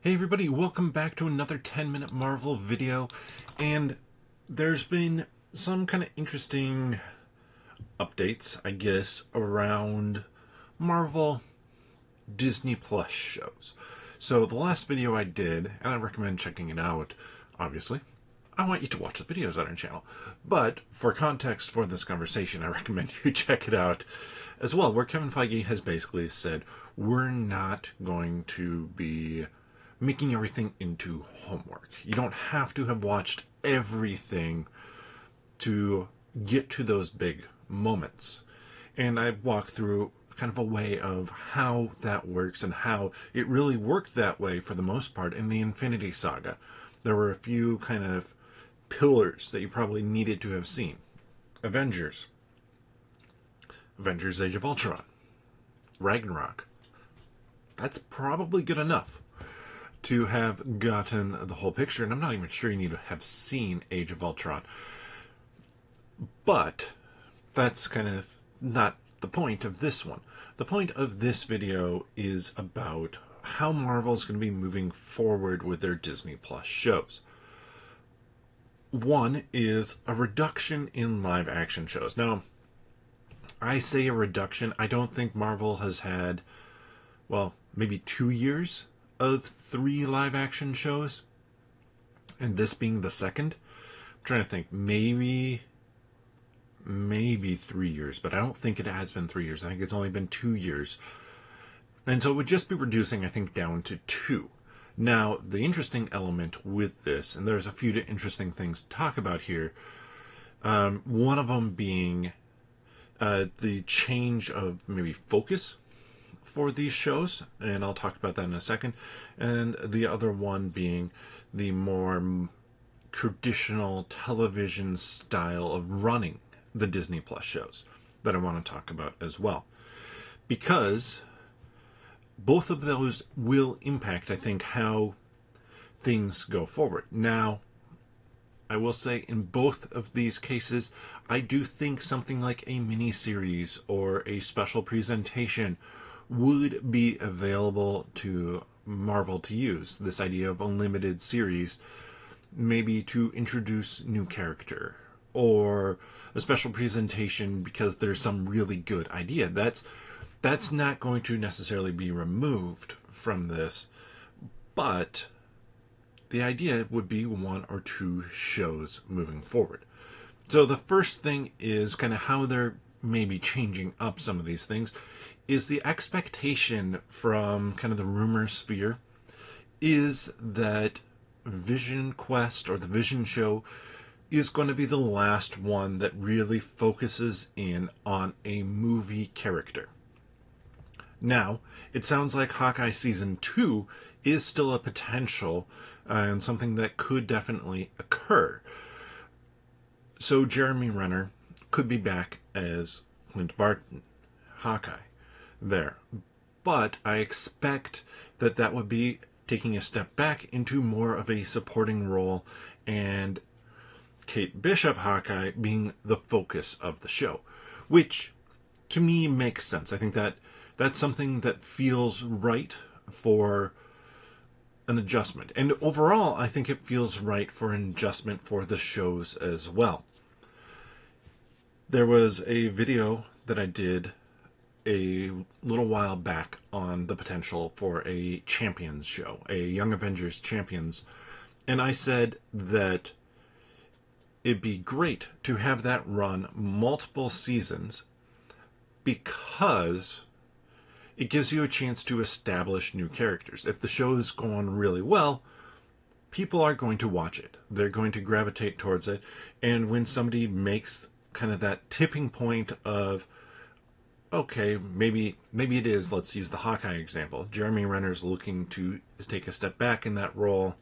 Hey everybody, welcome back to another 10-minute Marvel video. And there's been some kind of interesting updates, I guess, around Marvel Disney Plus shows. So the last video I did, and I recommend checking it out, obviously. I want you to watch the videos on our channel. But for context for this conversation, I recommend you check it out as well, where Kevin Feige has basically said, we're not going to be making everything into homework. You don't have to have watched everything to get to those big moments. And I walk through kind of a way of how that works and how it really worked that way for the most part in the Infinity Saga. There were a few kind of pillars that you probably needed to have seen. Avengers, Avengers Age of Ultron, Ragnarok. That's probably good enough to have gotten the whole picture, and I'm not even sure you need to have seen Age of Ultron. But that's kind of not the point of this one. The point of this video is about how Marvel's going to be moving forward with their Disney Plus shows. One is a reduction in live action shows. Now, I say a reduction. I don't think Marvel has had, well, maybe 2 years of 3 live action shows, and this being the second. I'm trying to think, maybe 3 years, but I don't think it has been 3 years. I think it's only been 2 years, and so it would just be reducing, I think, down to 2. Now, the interesting element with this, and there's a few interesting things to talk about here, one of them being the change of maybe focus for these shows, and I'll talk about that in a second, and the other one being the more traditional television style of running the Disney Plus shows that I want to talk about as well, because both of those will impact, I think, how things go forward. Now, I will say in both of these cases, I do think something like a mini-series or a special presentation would be available to Marvel to use. This idea of unlimited series, maybe to introduce new character, or a special presentation because there's some really good idea. That's not going to necessarily be removed from this, but the idea would be 1 or 2 shows moving forward. So the first thing is kind of how they're maybe changing up some of these things, is the expectation from kind of the rumor sphere is that Vision Quest, or the Vision show, is going to be the last one that really focuses in on a movie character. Now, it sounds like Hawkeye Season 2 is still a potential and something that could definitely occur. So Jeremy Renner could be back as Clint Barton, Hawkeye, there. But I expect that that would be taking a step back into more of a supporting role, and Kate Bishop Hawkeye being the focus of the show, which to me makes sense. I think that that's something that feels right for an adjustment. And overall, I think it feels right for an adjustment for the shows as well. There was a video that I did a little while back on the potential for a Champions show, a Young Avengers Champions, and I said that it'd be great to have that run multiple seasons because it gives you a chance to establish new characters. If the show is going really well, people are going to watch it. They're going to gravitate towards it, and when somebody makes kind of that tipping point of, okay, maybe it is, let's use the Hawkeye example. Jeremy Renner's looking to take a step back in that role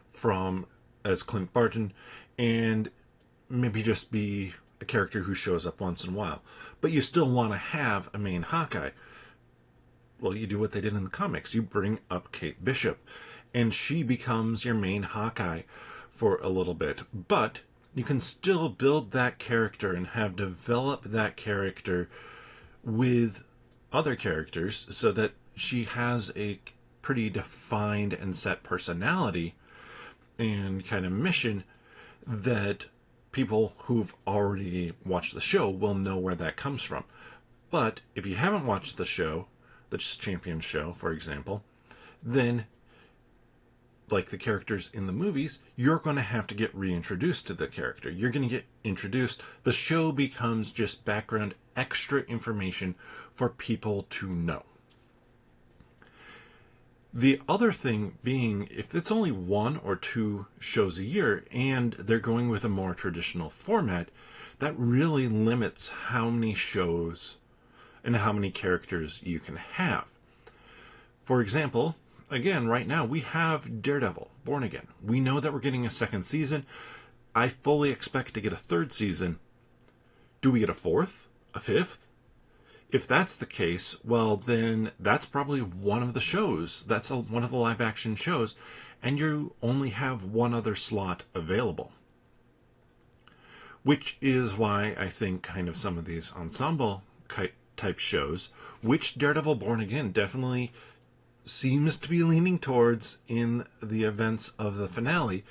from as Clint Barton, and maybe just be a character who shows up once in a while. But you still want to have a main Hawkeye. Well, you do what they did in the comics. You bring up Kate Bishop, and she becomes your main Hawkeye for a little bit. But you can still build that character and have developed that character with other characters so that she has a pretty defined and set personality and kind of mission that people who've already watched the show will know where that comes from. But if you haven't watched the show, the Champions show, for example, then, like the characters in the movies, you're going to have to get reintroduced to the character. You're going to get introduced. The show becomes just background extra information for people to know. The other thing being, if it's only 1 or 2 shows a year and they're going with a more traditional format, that really limits how many shows and how many characters you can have. For example, again, right now we have Daredevil, Born Again. We know that we're getting a 2nd season. I fully expect to get a 3rd season. Do we get a 4th? A 5th? If that's the case, well, then that's probably one of the shows. That's one of the live action shows, and you only have one other slot available. Which is why I think kind of some of these ensemble type shows, which Daredevil Born Again definitely seems to be leaning towards in the events of the finale,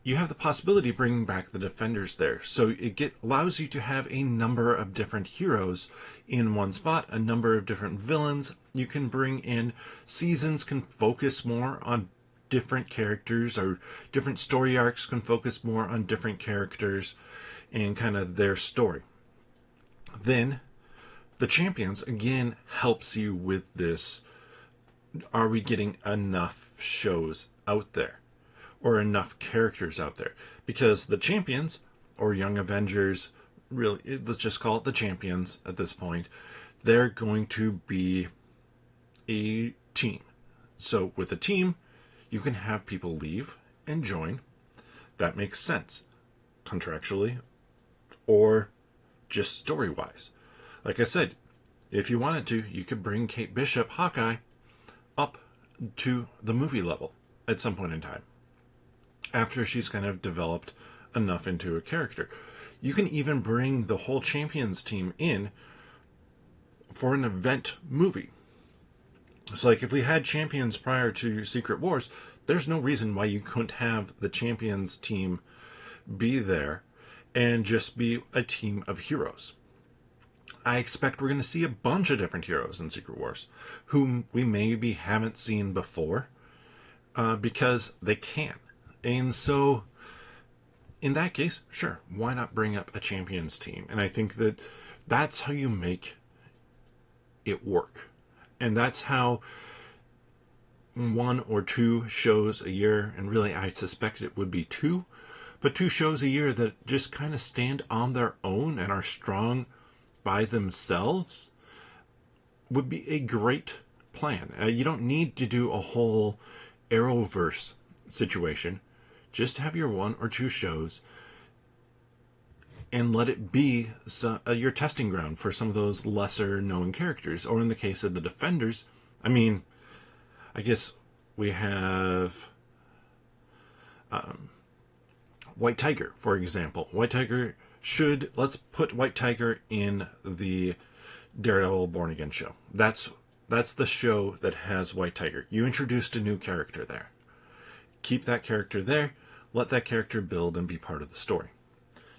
you have the possibility of bringing back the Defenders there. So it allows you to have a number of different heroes in one spot, a number of different villains. You can bring in, seasons can focus more on different characters, or different story arcs can focus more on different characters and kind of their story. Then the Champions, again, helps you with this. Are we getting enough shows out there? Or enough characters out there? Because the Champions, or Young Avengers, really, let's just call it the Champions at this point, they're going to be a team. So with a team, you can have people leave and join. That makes sense, contractually, or just story-wise. Like I said, if you wanted to, you could bring Kate Bishop, Hawkeye, up to the movie level at some point in time, after she's kind of developed enough into a character. You can even bring the whole Champions team in for an event movie. So like if we had Champions prior to Secret Wars, there's no reason why you couldn't have the Champions team be there and just be a team of heroes. I expect we're going to see a bunch of different heroes in Secret Wars whom we maybe haven't seen before, because they can. And so, in that case, sure, why not bring up a Champions team? And I think that that's how you make it work. And that's how 1 or 2 shows a year, and really I suspect it would be 2, but 2 shows a year that just kind of stand on their own and are strong by themselves, would be a great plan. You don't need to do a whole Arrowverse situation. Just have your 1 or 2 shows and let it be your testing ground for some of those lesser known characters. Or in the case of the Defenders, I mean, I guess we have White Tiger, for example. White Tiger let's put White Tiger in the Daredevil Born Again show. That's the show that has White Tiger. You introduced a new character there. Keep that character there. Let that character build and be part of the story.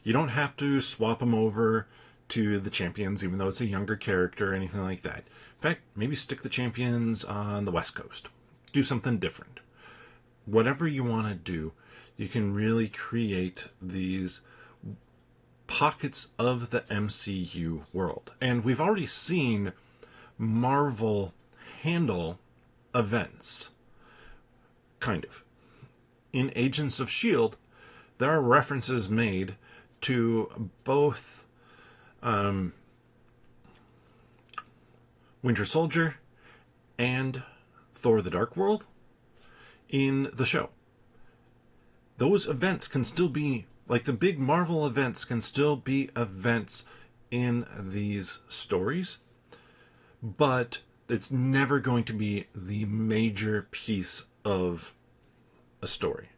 You don't have to swap him over to the Champions, even though it's a younger character or anything like that. In fact, maybe stick the Champions on the West Coast. Do something different. Whatever you want to do, you can really create these pockets of the MCU world. And we've already seen Marvel handle events, kind of. In Agents of S.H.I.E.L.D., there are references made to both Winter Soldier and Thor the Dark World in the show. Those events can still be, like the big Marvel events can still be events in these stories, but it's never going to be the major piece of a story.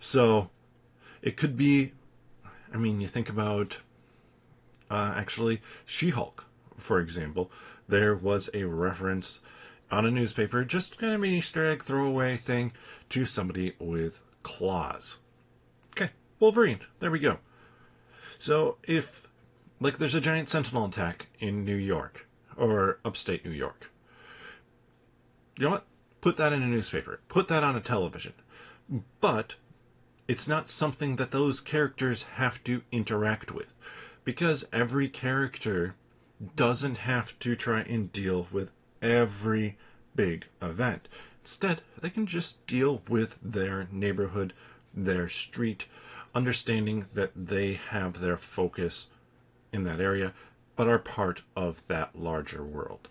So it could be, I mean, you think about actually She-Hulk, for example. There was a reference on a newspaper, just kind of an Easter egg throwaway thing to somebody with claws. Okay, Wolverine. There we go. So if, like, there's a giant sentinel attack in New York or upstate New York, you know what? Put that in a newspaper. Put that on a television. But it's not something that those characters have to interact with, because every character doesn't have to try and deal with every big event. Instead, they can just deal with their neighborhood, their street, understanding that they have their focus in that area, but are part of that larger world.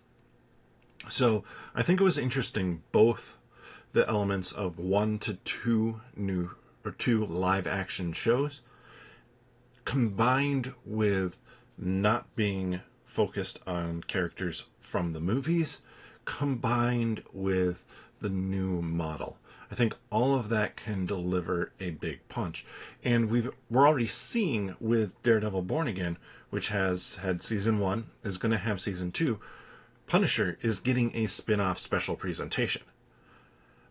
So I think it was interesting, both the elements of 1 to 2 new or 2 live action shows, combined with not being focused on characters from the movies, combined with the new model. I think all of that can deliver a big punch. And we're already seeing with Daredevil Born Again, which has had season 1, is going to have season 2, Punisher is getting a spin-off special presentation,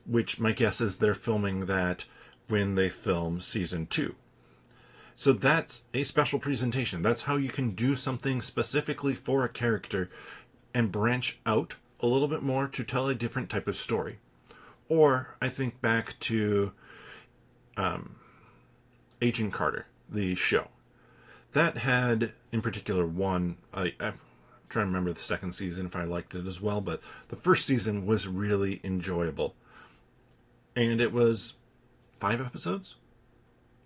which my guess is they're filming that when they film season 2. So that's a special presentation. That's how you can do something specifically for a character and branch out a little bit more to tell a different type of story. Or I think back to Agent Carter, the show. That had, in particular, one... I'm trying to remember the second season if I liked it as well, but the first season was really enjoyable. And it was 5 episodes?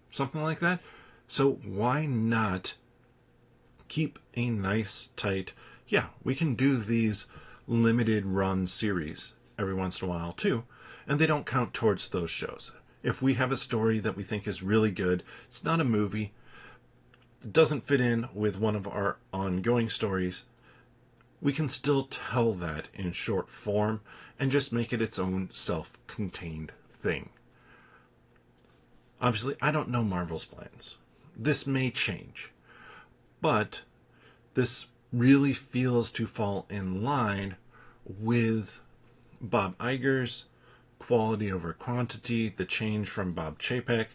Something like that. So why not keep a nice, tight... Yeah, we can do these limited run series every once in a while too, and they don't count towards those shows. If we have a story that we think is really good, it's not a movie, it doesn't fit in with one of our ongoing stories, we can still tell that in short form and just make it its own self-contained thing. Obviously, I don't know Marvel's plans. This may change. But this really feels to fall in line with Bob Iger's quality over quantity, the change from Bob Chapek,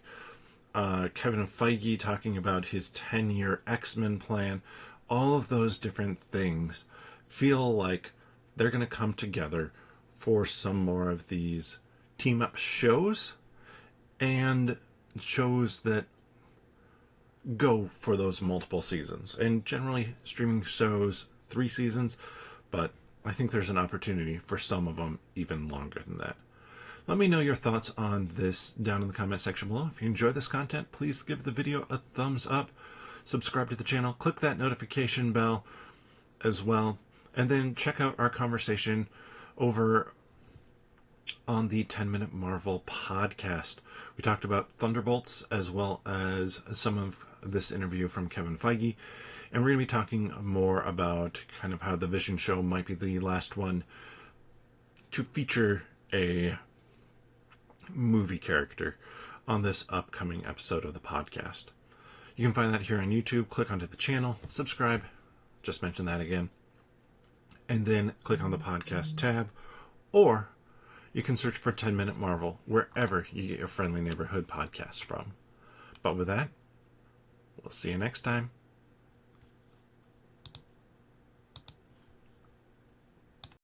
Kevin Feige talking about his 10-year X-Men plan. All of those different things feel like they're going to come together for some more of these team-up shows, and shows that go for those multiple seasons. And generally, streaming shows 3 seasons, but I think there's an opportunity for some of them even longer than that. Let me know your thoughts on this down in the comment section below. If you enjoy this content, please give the video a thumbs up, subscribe to the channel, click that notification bell as well, and then check out our conversation over on the 10-Minute Marvel podcast. We talked about Thunderbolts as well as some of this interview from Kevin Feige, and we're going to be talking more about kind of how the Vision show might be the last one to feature a movie character on this upcoming episode of the podcast. You can find that here on YouTube. Click onto the channel, subscribe, just mention that again, and then click on the podcast tab, or you can search for 10-Minute Marvel wherever you get your friendly neighborhood podcast from. But with that, we'll see you next time.